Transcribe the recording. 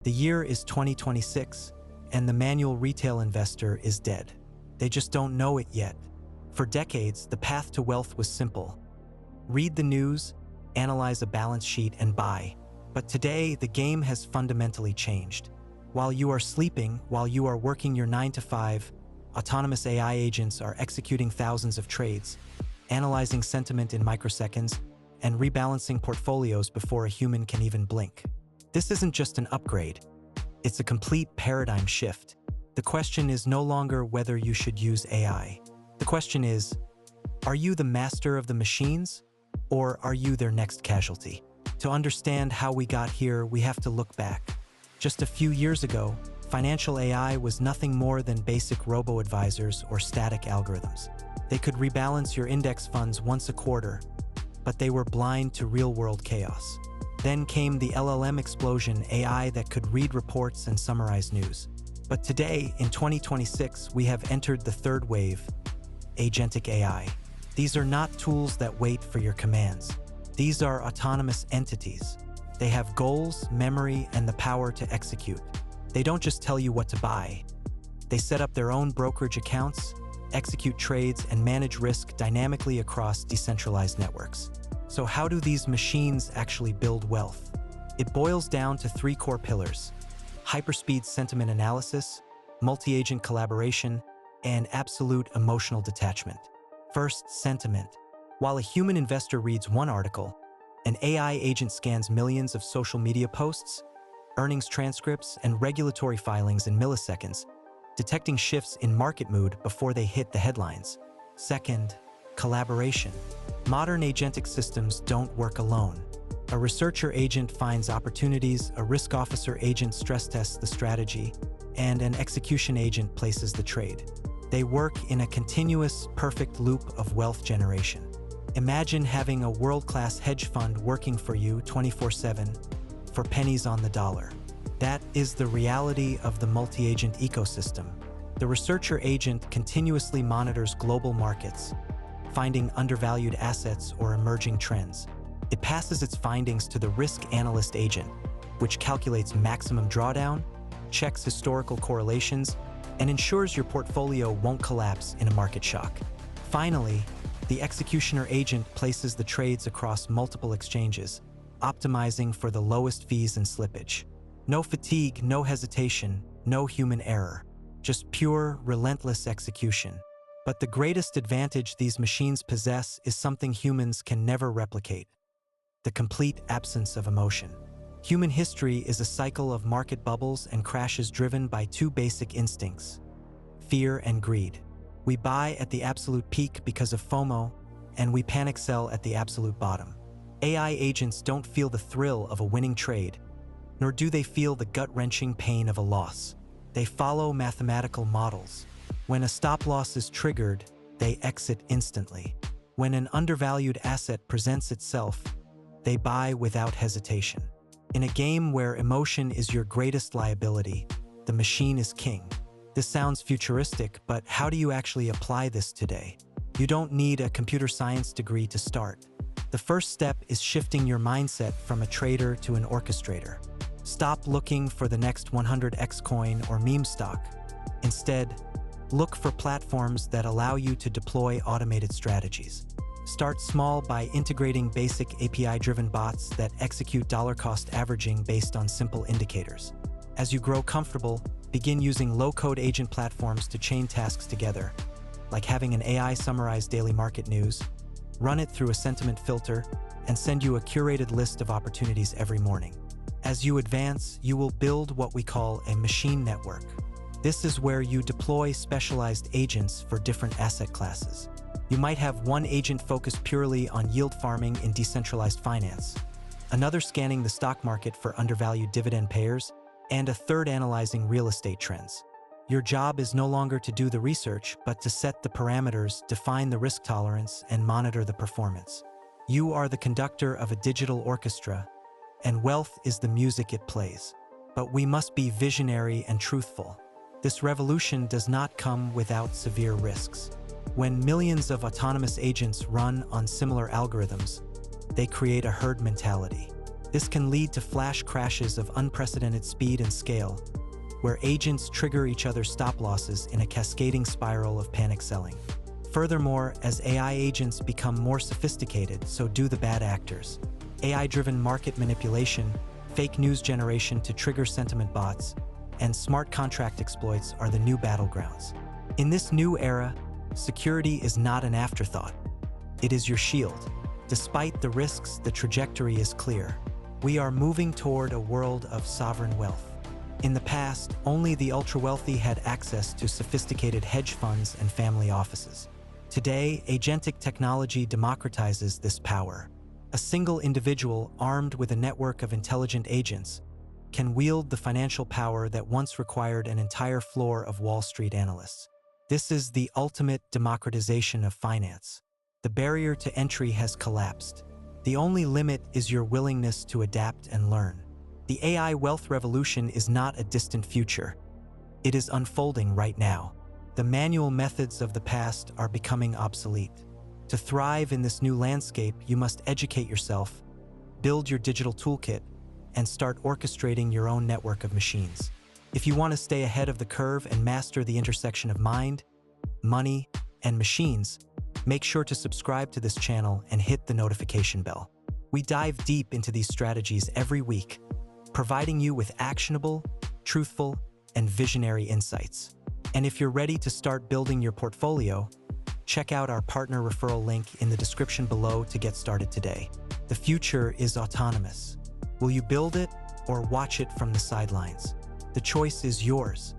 The year is 2026, and the manual retail investor is dead. They just don't know it yet. For decades, the path to wealth was simple. Read the news, analyze a balance sheet, and buy. But today, the game has fundamentally changed. While you are sleeping, while you are working your 9 to 5, autonomous AI agents are executing thousands of trades, analyzing sentiment in microseconds, and rebalancing portfolios before a human can even blink. This isn't just an upgrade. It's a complete paradigm shift. The question is no longer whether you should use AI. The question is, are you the master of the machines, or are you their next casualty? To understand how we got here, we have to look back. Just a few years ago, financial AI was nothing more than basic robo-advisors or static algorithms. They could rebalance your index funds once a quarter, but they were blind to real-world chaos. Then came the LLM explosion, AI that could read reports and summarize news. But today, in 2026, we have entered the third wave, Agentic AI. These are not tools that wait for your commands. These are autonomous entities. They have goals, memory, and the power to execute. They don't just tell you what to buy. They set up their own brokerage accounts, execute trades, and manage risk dynamically across decentralized networks. So how do these machines actually build wealth? It boils down to three core pillars: hyperspeed sentiment analysis, multi-agent collaboration, and absolute emotional detachment. First, sentiment. While a human investor reads one article, an AI agent scans millions of social media posts, earnings transcripts, and regulatory filings in milliseconds, detecting shifts in market mood before they hit the headlines. Second, collaboration. Modern agentic systems don't work alone. A researcher agent finds opportunities, a risk officer agent stress tests the strategy, and an execution agent places the trade. They work in a continuous, perfect loop of wealth generation. Imagine having a world-class hedge fund working for you 24/7 for pennies on the dollar. That is the reality of the multi-agent ecosystem. The researcher agent continuously monitors global markets, finding undervalued assets or emerging trends. It passes its findings to the Risk Analyst agent, which calculates maximum drawdown, checks historical correlations, and ensures your portfolio won't collapse in a market shock. Finally, the executioner agent places the trades across multiple exchanges, optimizing for the lowest fees and slippage. No fatigue, no hesitation, no human error, just pure, relentless execution. But the greatest advantage these machines possess is something humans can never replicate: the complete absence of emotion. Human history is a cycle of market bubbles and crashes driven by two basic instincts: fear and greed. We buy at the absolute peak because of FOMO, and we panic sell at the absolute bottom. AI agents don't feel the thrill of a winning trade, nor do they feel the gut-wrenching pain of a loss. They follow mathematical models. When a stop-loss is triggered, they exit instantly. When an undervalued asset presents itself, they buy without hesitation. In a game where emotion is your greatest liability, the machine is king. This sounds futuristic, but how do you actually apply this today? You don't need a computer science degree to start. The first step is shifting your mindset from a trader to an orchestrator. Stop looking for the next 100x coin or meme stock. Instead, look for platforms that allow you to deploy automated strategies. Start small by integrating basic API-driven bots that execute dollar-cost averaging based on simple indicators. As you grow comfortable, begin using low-code agent platforms to chain tasks together, like having an AI summarize daily market news, run it through a sentiment filter, and send you a curated list of opportunities every morning. As you advance, you will build what we call a machine network. This is where you deploy specialized agents for different asset classes. You might have one agent focused purely on yield farming in decentralized finance, another scanning the stock market for undervalued dividend payers, and a third analyzing real estate trends. Your job is no longer to do the research, but to set the parameters, define the risk tolerance, and monitor the performance. You are the conductor of a digital orchestra, and wealth is the music it plays. But we must be visionary and truthful. This revolution does not come without severe risks. When millions of autonomous agents run on similar algorithms, they create a herd mentality. This can lead to flash crashes of unprecedented speed and scale, where agents trigger each other's stop losses in a cascading spiral of panic selling. Furthermore, as AI agents become more sophisticated, so do the bad actors. AI-driven market manipulation, fake news generation to trigger sentiment bots, and smart contract exploits are the new battlegrounds. In this new era, security is not an afterthought. It is your shield. Despite the risks, the trajectory is clear. We are moving toward a world of sovereign wealth. In the past, only the ultra-wealthy had access to sophisticated hedge funds and family offices. Today, agentic technology democratizes this power. A single individual armed with a network of intelligent agents can wield the financial power that once required an entire floor of Wall Street analysts. This is the ultimate democratization of finance. The barrier to entry has collapsed. The only limit is your willingness to adapt and learn. The AI wealth revolution is not a distant future. It is unfolding right now. The manual methods of the past are becoming obsolete. To thrive in this new landscape, you must educate yourself, build your digital toolkit, and start orchestrating your own network of machines. If you want to stay ahead of the curve and master the intersection of mind, money, and machines, make sure to subscribe to this channel and hit the notification bell. We dive deep into these strategies every week, providing you with actionable, truthful, and visionary insights. And if you're ready to start building your portfolio, check out our partner referral link in the description below to get started today. The future is autonomous. Will you build it or watch it from the sidelines? The choice is yours.